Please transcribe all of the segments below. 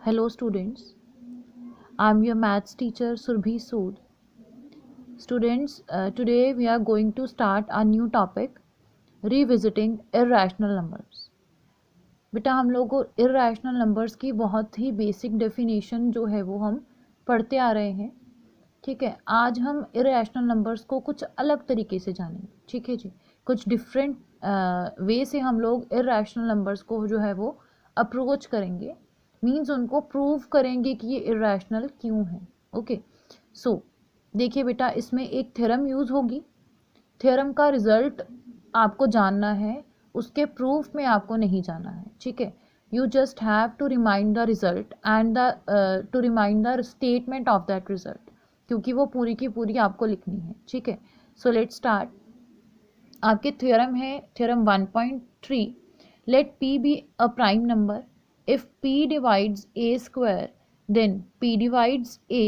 Hello students, I am your maths teacher Surbhi Sood. Students, today we are going to start a new topic, revisiting irrational numbers. बेटा हम लोग को irrational numbers की बहुत ही basic definition जो है वो हम पढ़ते आ रहे हैं. ठीक है, आज हम irrational numbers को कुछ अलग तरीके से जानेंगे. ठीक है जी, कुछ डिफरेंट वे से हम लोग irrational numbers को जो है वो अप्रोच करेंगे. मीन्स उनको प्रूव करेंगे कि ये इरेशनल क्यों है. ओके, सो देखिए बेटा, इसमें एक थ्योरम यूज़ होगी. थ्योरम का रिजल्ट आपको जानना है, उसके प्रूफ में आपको नहीं जाना है. ठीक है, you just have to remind the result and to remind the statement of that result, क्योंकि वो पूरी की पूरी आपको लिखनी है. ठीक है, सो लेट्स स्टार्ट. आपके थ्योरम है theorem 1.3. Let p be a prime number. If p divides a square, then p divides a,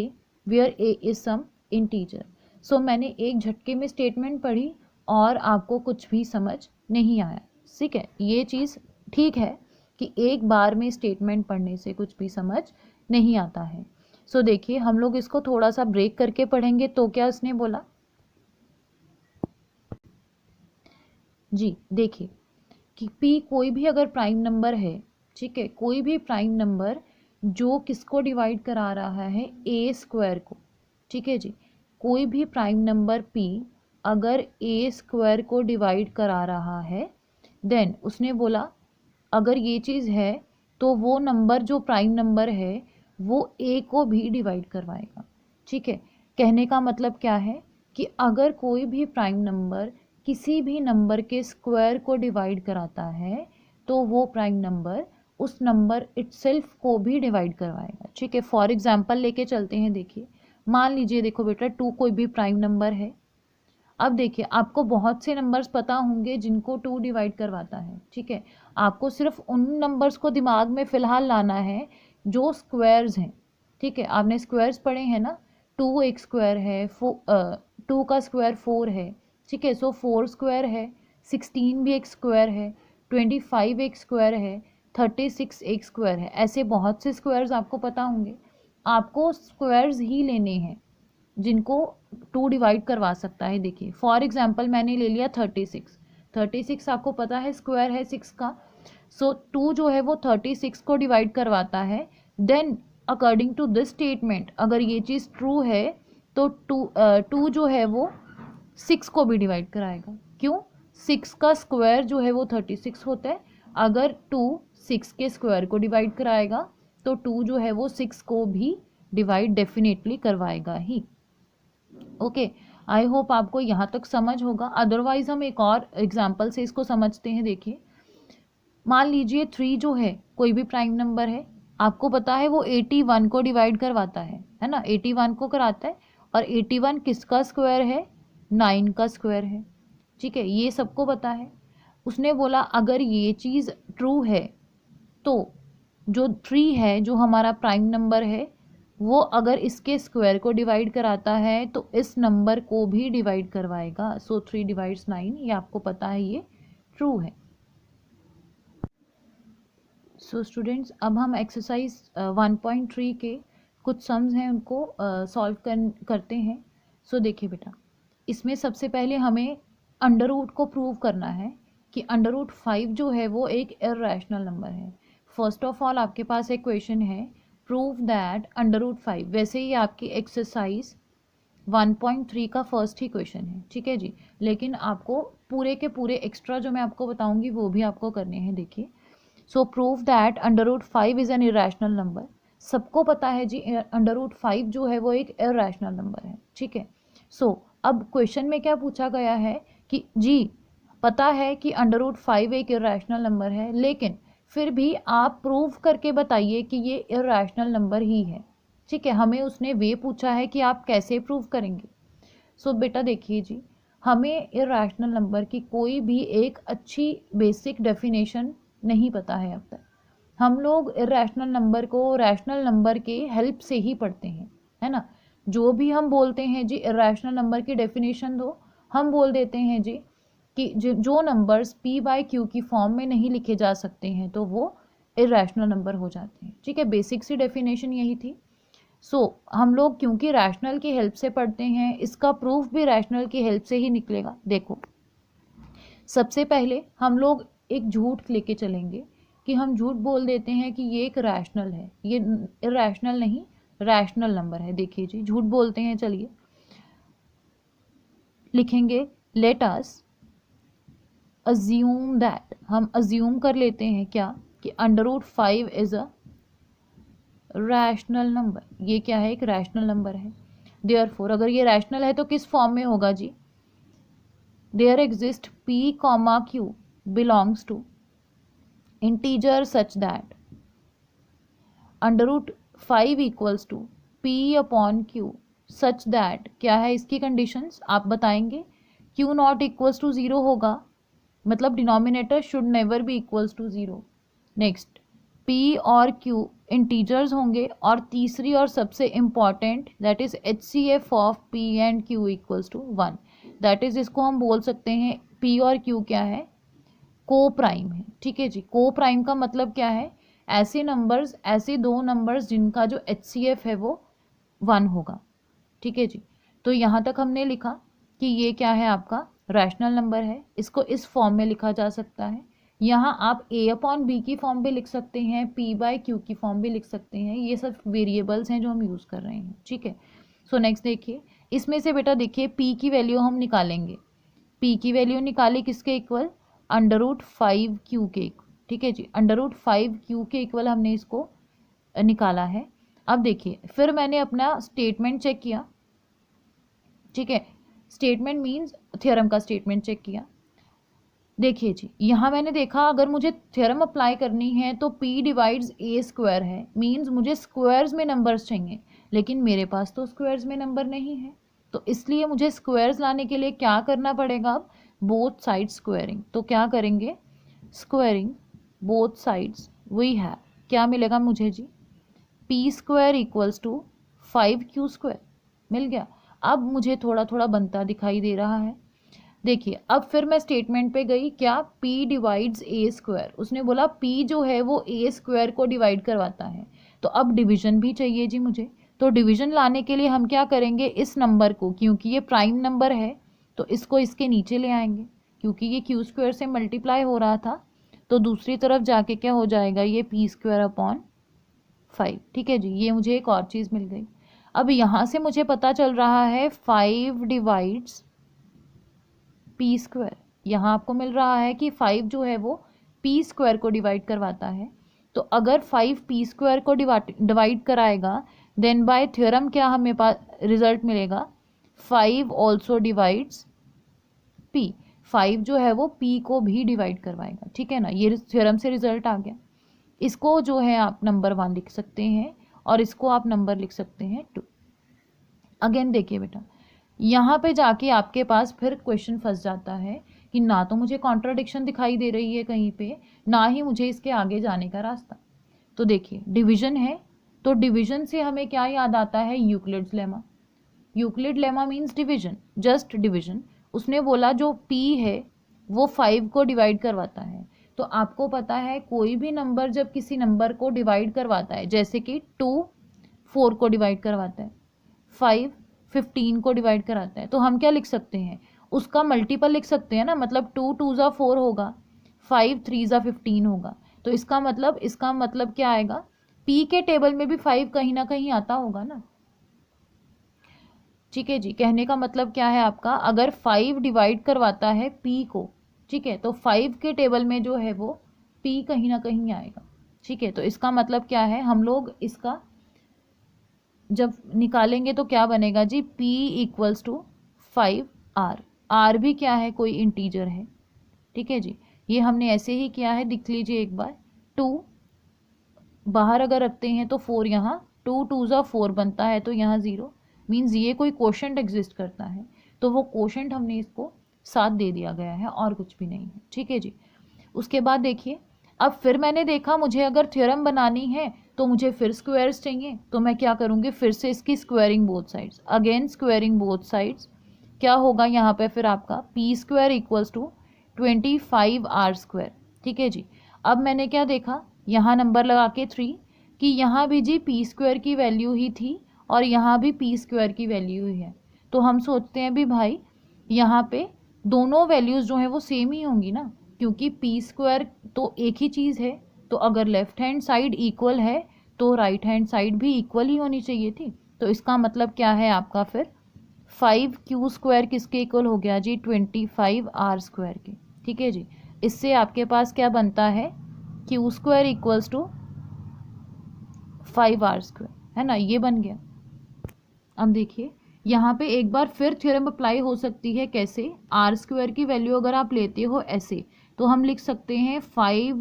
where a is some integer. So मैंने एक झटके में स्टेटमेंट पढ़ी और आपको कुछ भी समझ नहीं आया. ठीक है, ये चीज़ ठीक है कि एक बार में स्टेटमेंट पढ़ने से कुछ भी समझ नहीं आता है. सो देखिए, हम लोग इसको थोड़ा सा ब्रेक करके पढ़ेंगे. तो क्या उसने बोला जी, देखिए कि p कोई भी अगर प्राइम नंबर है, ठीक है, कोई भी प्राइम नंबर जो किसको डिवाइड करा रहा है, ए स्क्वायर को. ठीक है जी, कोई भी प्राइम नंबर p अगर ए स्क्वायर को डिवाइड करा रहा है, देन उसने बोला अगर ये चीज़ है तो वो नंबर जो प्राइम नंबर है वो a को भी डिवाइड करवाएगा. ठीक है, कहने का मतलब क्या है कि अगर कोई भी प्राइम नंबर किसी भी नंबर के स्क्वायर को डिवाइड कराता है तो वो प्राइम नंबर उस नंबर इटसेल्फ को भी डिवाइड करवाएगा. ठीक है, फॉर एग्जांपल लेके चलते हैं. देखिए, मान लीजिए, देखो बेटा, 2 कोई भी प्राइम नंबर है. अब देखिए, आपको बहुत से नंबर्स पता होंगे जिनको 2 डिवाइड करवाता है. ठीक है, आपको सिर्फ उन नंबर्स को दिमाग में फ़िलहाल लाना है जो स्क्वायर्स हैं. ठीक है, आपने स्क्वायर्स पढ़े हैं ना. 2 एक स्क्वायर है, 2 का स्क्वायर 4 है. ठीक है, सो 4 स्क्वायर है. 16 भी एक स्क्वायर है. 25 एक स्क्वायर है. 36 एक स्क्वायर है. ऐसे बहुत से स्क्वायर्स आपको पता होंगे. आपको स्क्वायर्स ही लेने हैं जिनको 2 डिवाइड करवा सकता है. देखिए, फॉर एग्जांपल मैंने ले लिया 36. 36 आपको पता है स्क्वायर है 6 का. सो 2 जो है वो 36 को डिवाइड करवाता है. Then according to this statement, अगर ये चीज़ ट्रू है तो 2 जो है वो 6 को भी डिवाइड कराएगा. क्यों? 6 का स्क्वायर जो है वो 36 होता है. अगर 2 6 के स्क्वायर को डिवाइड कराएगा तो 2 जो है वो 6 को भी डिवाइड डेफिनेटली करवाएगा ही. ओके, आई होप आपको यहाँ तक समझ होगा. अदरवाइज हम एक और एग्जांपल से इसको समझते हैं. देखिए, मान लीजिए 3 जो है कोई भी प्राइम नंबर है. आपको पता है वो 81 को डिवाइड करवाता है ना. 81 को कराता है. और 81 किसका स्क्वायर है? 9 का स्क्वायर है. ठीक है, ये सबको पता है. उसने बोला अगर ये चीज़ ट्रू है तो जो 3 है, जो हमारा प्राइम नंबर है, वो अगर इसके स्क्वायर को डिवाइड कराता है तो इस नंबर को भी डिवाइड करवाएगा. सो 3 डिवाइड्स 9, ये आपको पता है, ये ट्रू है. सो स्टूडेंट्स, अब हम एक्सरसाइज 1.3 के कुछ सम्स हैं उनको सॉल्व करते हैं. सो देखिए बेटा, इसमें सबसे पहले हमें अंडर रूट को प्रूव करना है कि अंडर रूट 5 जो है वो एक इर्रेशनल नंबर है. फर्स्ट ऑफ ऑल आपके पास एक क्वेश्चन है, प्रूव दैट अंडर रूट 5. वैसे ही आपकी एक्सरसाइज 1.3 का फर्स्ट ही क्वेश्चन है. ठीक है जी, लेकिन आपको पूरे के पूरे एक्स्ट्रा जो मैं आपको बताऊंगी वो भी आपको करने हैं. देखिए, so prove that under root 5 is an irrational number. सबको पता है जी अंडर रूट 5 जो है वो एक इरेशनल नंबर है. ठीक है, सो अब क्वेश्चन में क्या पूछा गया है कि जी पता है कि अंडर रूट 5 एक इरेशनल नंबर है, लेकिन फिर भी आप प्रूव करके बताइए कि ये इरेशनल नंबर ही है. ठीक है, हमें उसने वे पूछा है कि आप कैसे प्रूव करेंगे. सो बेटा देखिए जी, हमें इरेशनल नंबर की कोई भी एक अच्छी बेसिक डेफिनेशन नहीं पता है अब तक. हम लोग इरेशनल नंबर को रैशनल नंबर के हेल्प से ही पढ़ते हैं, है ना. जो भी हम बोलते हैं जी इरेशनल नंबर की डेफिनेशन दो, हम बोल देते हैं जी कि जो नंबर्स p/q की फॉर्म में नहीं लिखे जा सकते हैं तो वो इरेशनल नंबर हो जाते हैं। ठीक है, बेसिक सी डेफिनेशन यही थी। हम लोग क्योंकि रैशनल की हेल्प से पढ़ते हैं, इसका प्रूफ भी रैशनल की हेल्प से ही निकलेगा। देखो, सबसे पहले हम लोग एक झूठ लेके चलेंगे कि हम झूठ बोल देते हैं कि ये एक रैशनल है, ये इरेशनल नहीं रैशनल नंबर है। देखिए जी, झूठ बोलते हैं। चलिए लिखेंगे, लेट अस अज्यूम दैट, हम अज्यूम कर लेते हैं क्या कि √5 इज अ रैशनल नंबर। ये क्या है, एक रैशनल नंबर है। देयरफॉर अगर ये रैशनल है तो किस फॉर्म में होगा जी, there exist p comma q belongs to integer such that √5 equals to p upon q such that, क्या है इसकी कंडीशंस आप बताएंगे, q नॉट इक्वल्स टू 0 होगा, मतलब denominator should never be equals to 0। Next, p और q इंटीजर्स होंगे, और तीसरी और सबसे important that is HCF of p and q equals to 1। That is, इसको हम बोल सकते हैं p और q क्या है, को प्राइम है। ठीक है जी, को प्राइम का मतलब क्या है, ऐसे नंबर्स, ऐसे दो नंबर्स जिनका जो HCF है वो 1 होगा। ठीक है जी, तो यहाँ तक हमने लिखा कि ये क्या है, आपका रैशनल नंबर है। इसको इस फॉर्म में लिखा जा सकता है। यहाँ आप a अपॉन बी की फॉर्म भी लिख सकते हैं, p बाई क्यू की फॉर्म भी लिख सकते हैं। ये सब वेरिएबल्स हैं जो हम यूज़ कर रहे हैं। ठीक है, सो नेक्स्ट देखिए, इसमें से बेटा देखिए p की वैल्यू हम निकालेंगे। p की वैल्यू निकाली किसके इक्वल, √5q के। ठीक है जी, √5q के इक्वल हमने इसको निकाला है। अब देखिए, फिर मैंने अपना स्टेटमेंट चेक किया। ठीक है, स्टेटमेंट मीन्स थ्योरम का स्टेटमेंट चेक किया। देखिए जी, यहाँ मैंने देखा अगर मुझे थ्योरम अप्लाई करनी है तो p डिवाइड्स a स्क्वायर है, मीन्स मुझे स्क्वायर्स में नंबर्स चाहिए, लेकिन मेरे पास तो स्क्वायर्स में नंबर नहीं है। तो इसलिए मुझे स्क्वायर्स लाने के लिए क्या करना पड़ेगा, अब बोथ साइड स्क्वायरिंग। तो क्या करेंगे, squaring both sides, we have, क्या मिलेगा मुझे जी, p square equals to 5q square मिल गया। अब मुझे थोड़ा थोड़ा बनता दिखाई दे रहा है। देखिए, अब फिर मैं स्टेटमेंट पे गई, क्या p डिवाइड्स a स्क्वायर, उसने बोला p जो है वो a स्क्वायर को डिवाइड करवाता है। तो अब डिवीजन भी चाहिए जी मुझे। तो डिवीजन लाने के लिए हम क्या करेंगे, इस नंबर को, क्योंकि ये प्राइम नंबर है तो इसको इसके नीचे ले आएंगे, क्योंकि ये q स्क्वायर से मल्टीप्लाई हो रहा था तो दूसरी तरफ जाके क्या हो जाएगा, ये p स्क्वायर अपॉन 5। ठीक है जी, ये मुझे एक और चीज़ मिल गई। अब यहाँ से मुझे पता चल रहा है 5 डिवाइड्स p स्क्वायर, यहाँ आपको मिल रहा है कि 5 जो है वो p स्क्वायर को डिवाइड करवाता है। तो अगर 5 p स्क्वायर को डिवाइड कराएगा, देन बाय थ्योरम क्या हमें पास रिजल्ट मिलेगा, 5 ऑल्सो डिवाइड्स p, 5 जो है वो p को भी डिवाइड करवाएगा। ठीक है ना, ये थ्योरम से रिजल्ट आ गया। इसको जो है आप नंबर 1 लिख सकते हैं और इसको आप नंबर लिख सकते हैं 2। अगेन देखिए बेटा, यहाँ पे जाके आपके पास फिर क्वेश्चन फंस जाता है कि ना तो मुझे कॉन्ट्राडिक्शन दिखाई दे रही है कहीं पे, ना ही मुझे इसके आगे जाने का रास्ता। तो देखिए, डिवीजन है, तो डिवीजन से हमें क्या याद आता है, Euclid's lemma. Euclid lemma means division, just division. उसने बोला जो p है वो 5 को डिवाइड करवाता है। तो आपको पता है कोई भी नंबर जब किसी नंबर को डिवाइड करवाता है, जैसे कि 2 4 को डिवाइड करवाता है, 5 15 को डिवाइड कराता है, तो हम क्या लिख सकते हैं, उसका मल्टीपल लिख सकते हैं ना, मतलब 2 2 ज़ा 4 होगा, 5 3 ज़ा 15 होगा। तो इसका मतलब क्या आएगा, p के टेबल में भी 5 कहीं ना कहीं आता होगा ना। ठीक है जी, कहने का मतलब क्या है आपका, अगर 5 डिवाइड करवाता है p को, ठीक है, तो 5 के टेबल में जो है वो p कहीं ना कहीं आएगा। ठीक है, तो इसका मतलब क्या है, हम लोग इसका जब निकालेंगे तो क्या बनेगा जी, p equals to 5r। r भी क्या है, कोई इंटीजर है। ठीक है जी, ये हमने ऐसे ही किया है, दिख लीजिए एक बार। 2 बाहर अगर रखते हैं तो 4 यहाँ, 2 2 ज़ा 4 बनता है, तो यहाँ 0 मीन्स ये कोई कोशेंट एग्जिस्ट करता है, तो वो कोशेंट हमने इसको 7 दे दिया गया है और कुछ भी नहीं है। ठीक है जी, उसके बाद देखिए, अब फिर मैंने देखा मुझे अगर थ्योरम बनानी है तो मुझे फिर स्क्वायर्स चाहिए, तो मैं क्या करूँगी, फिर से इसकी squaring both sides, again squaring both sides. क्या होगा यहाँ पे फिर आपका p square equals to 25r square. ठीक है जी, अब मैंने क्या देखा, यहाँ नंबर लगा के 3 कि यहाँ भी जी पी स्क्वायर की वैल्यू ही थी और यहाँ भी पी स्क्वायर की वैल्यू ही है। तो हम सोचते हैं भी भाई यहाँ पे दोनों वैल्यूज़ जो हैं वो सेम ही होंगी ना, क्योंकि पी स्क्वायर तो एक ही चीज़ है। तो अगर लेफ्ट हैंड साइड इक्वल है तो राइट हैंड साइड भी इक्वल ही होनी चाहिए थी। तो इसका मतलब क्या है आपका फिर 5q² किसके इक्वल हो गया जी, 25r² के। ठीक है जी, इससे आपके पास क्या बनता है, q² इक्वल्स टू 5r², है ना, ये बन गया। अब देखिए यहाँ पे एक बार फिर थ्योरम अप्लाई हो सकती है, कैसे, r² की वैल्यू अगर आप लेते हो ऐसे तो हम लिख सकते हैं 5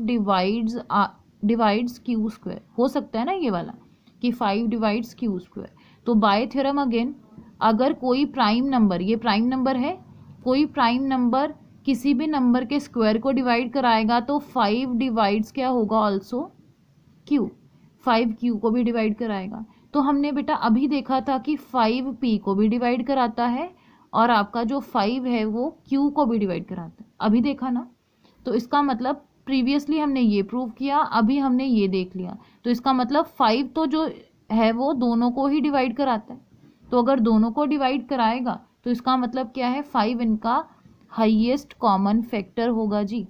डिवाइड्स q², हो सकता है ना ये वाला कि 5 डिवाइड्स q²। तो बाय थ्योरम अगेन, अगर कोई प्राइम नंबर, ये प्राइम नंबर है, कोई प्राइम नंबर किसी भी नंबर के स्क्वायर को डिवाइड कराएगा तो 5 डिवाइड्स क्या होगा ऑल्सो q, 5q को भी डिवाइड कराएगा। तो हमने बेटा अभी देखा था कि 5p को भी डिवाइड कराता है और आपका जो 5 है वो q को भी डिवाइड कराता है, अभी देखा ना। तो इसका मतलब प्रीवियसली हमने ये प्रूव किया, अभी हमने ये देख लिया। तो इसका मतलब 5 तो जो है वो दोनों को ही डिवाइड कराता है। तो अगर दोनों को डिवाइड कराएगा तो इसका मतलब क्या है, 5 इनका हाईएस्ट कॉमन फैक्टर होगा जी।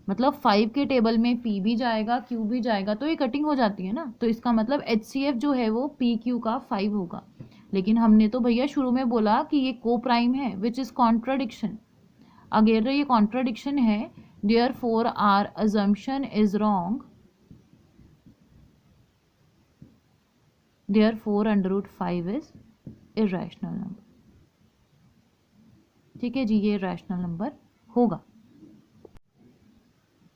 मतलब 5 के टेबल में p भी जाएगा q भी जाएगा तो ये कटिंग हो जाती है ना। तो इसका मतलब HCF जो है वो PQ का 5 होगा। लेकिन हमने तो भैया शुरू में बोला कि ये को प्राइम है, विच इज़ कॉन्ट्राडिक्शन। अगर ये कॉन्ट्राडिक्शन है, therefore our assumption is wrong, therefore √5 is irrational number। ठीक है जी, ये रैशनल नंबर होगा।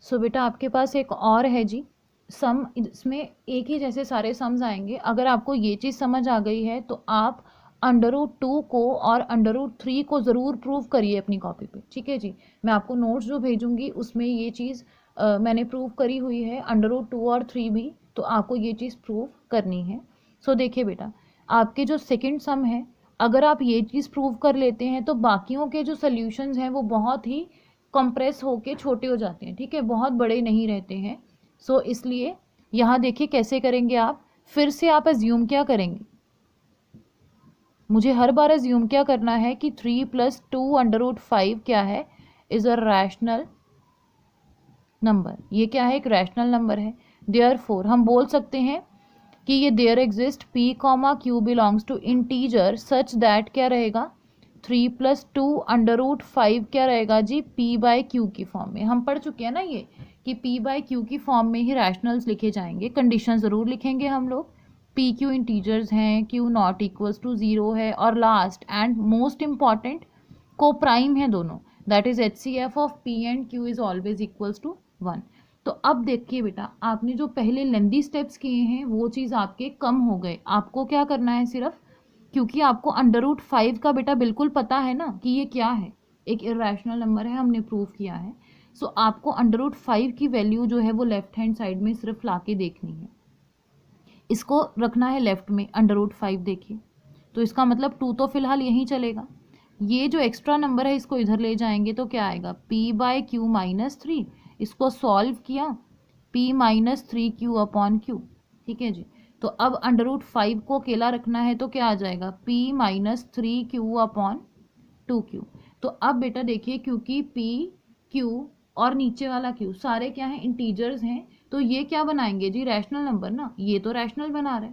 सो बेटा आपके पास एक और है जी सम, इसमें एक ही जैसे सारे सम्स आएंगे। अगर आपको ये चीज़ समझ आ गई है तो आप √2 को और √3 को ज़रूर प्रूव करिए अपनी कॉपी पे। ठीक है जी, मैं आपको नोट्स जो भेजूंगी उसमें ये चीज़ मैंने प्रूव करी हुई है, √2 और 3 भी, तो आपको ये चीज़ प्रूव करनी है। सो देखिए बेटा, आपके जो सेकेंड सम है, अगर आप ये चीज़ प्रूव कर लेते हैं तो बाकियों के जो सोल्यूशंस हैं वो बहुत ही कंप्रेस होके छोटे हो जाते हैं। ठीक है, बहुत बड़े नहीं रहते हैं। सो इसलिए यहाँ देखिए कैसे करेंगे आप, फिर से आप एज्यूम क्या करेंगे, मुझे हर बार एज्यूम क्या करना है कि 3 + 2 √5 क्या है, इज अ रैशनल नंबर। ये क्या है, एक रैशनल नंबर है। देयरफॉर हम बोल सकते हैं कि ये there exist p, q belongs to integer such that क्या रहेगा, 3 + 2 √5 क्या रहेगा जी, p/q की फॉर्म में। हम पढ़ चुके हैं ना ये कि p/q की फॉर्म में ही रैशनल्स लिखे जाएंगे। कंडीशन ज़रूर लिखेंगे हम लोग, p q इंटीजर्स हैं, q नॉट इक्वल्स टू 0 है, और last and most important coprime है दोनों, that is HCF of p and q is always equals to 1। तो अब देखिए बेटा, आपने जो पहले लेंदी स्टेप्स किए हैं वो चीज़ आपके कम हो गए। आपको क्या करना है सिर्फ, क्योंकि आपको √5 का बेटा बिल्कुल पता है ना कि ये क्या है, एक इरेशनल नंबर है, हमने प्रूव किया है। सो आपको √5 की वैल्यू जो है वो लेफ्ट हैंड साइड में सिर्फ ला के देखनी है, इसको रखना है लेफ्ट में √5। देखिए तो इसका मतलब 2 तो फिलहाल यहीं चलेगा, ये जो एक्स्ट्रा नंबर है इसको इधर ले जाएंगे तो क्या आएगा, p/q - 3। इसको सॉल्व किया, p - 3q/q। ठीक है जी, तो अब √5 को अकेला रखना है तो क्या आ जाएगा, p - 3q/2q। तो अब बेटा देखिए, क्योंकि p q और नीचे वाला q सारे क्या हैं, इंटीजर्स हैं, तो ये क्या बनाएंगे जी, रैशनल नंबर ना, ये तो रैशनल बना रहे।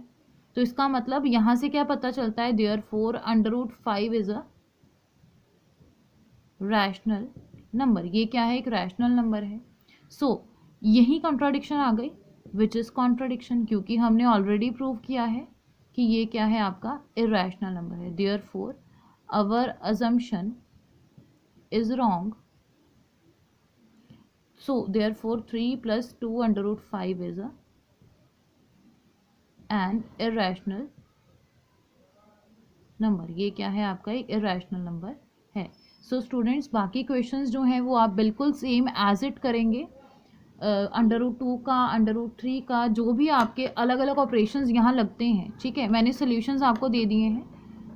तो इसका मतलब यहाँ से क्या पता चलता है, therefore √5 is a rational number. ये क्या है, एक रैशनल नंबर है। सो यही कॉन्ट्राडिक्शन आ गई, विच इज़ कॉन्ट्राडिक्शन, क्योंकि हमने ऑलरेडी प्रूव किया है कि ये क्या है, आपका इरेशनल नंबर है। Therefore our assumption is wrong, so therefore 3 + 2 √5 is an irrational number. ये क्या है, आपका एक इरेशनल नंबर है। सो स्टूडेंट्स, बाकी क्वेश्चंस जो हैं वो आप बिल्कुल सेम एज इट करेंगे। √2 का, √3 का, जो भी आपके अलग अलग ऑपरेशंस यहाँ लगते हैं, ठीक है, मैंने सोल्यूशंस आपको दे दिए हैं,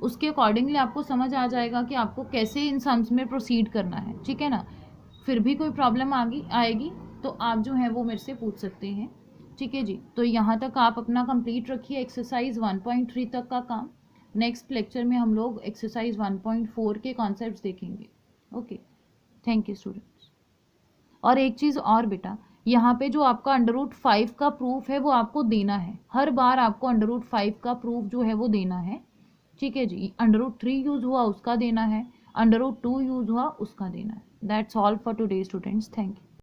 उसके अकॉर्डिंगली आपको समझ आ जाएगा कि आपको कैसे इन सम्स में प्रोसीड करना है। ठीक है ना, फिर भी कोई प्रॉब्लम आएगी तो आप जो है वो मेरे से पूछ सकते हैं। ठीक है जी। तो यहाँ तक आप अपना कंप्लीट रखिए एक्सरसाइज 1.3 तक का काम। नेक्स्ट लेक्चर में हम लोग एक्सरसाइज 1.4 के कॉन्सेप्ट्स देखेंगे। Okay, thank you students. और एक चीज़ और बेटा, यहाँ पे जो आपका √5 का प्रूफ है वो आपको देना है, हर बार आपको √5 का प्रूफ जो है वो देना है। ठीक है जी, √3 यूज़ हुआ उसका देना है, √2 यूज़ हुआ उसका देना है। That's all for today students, thank you.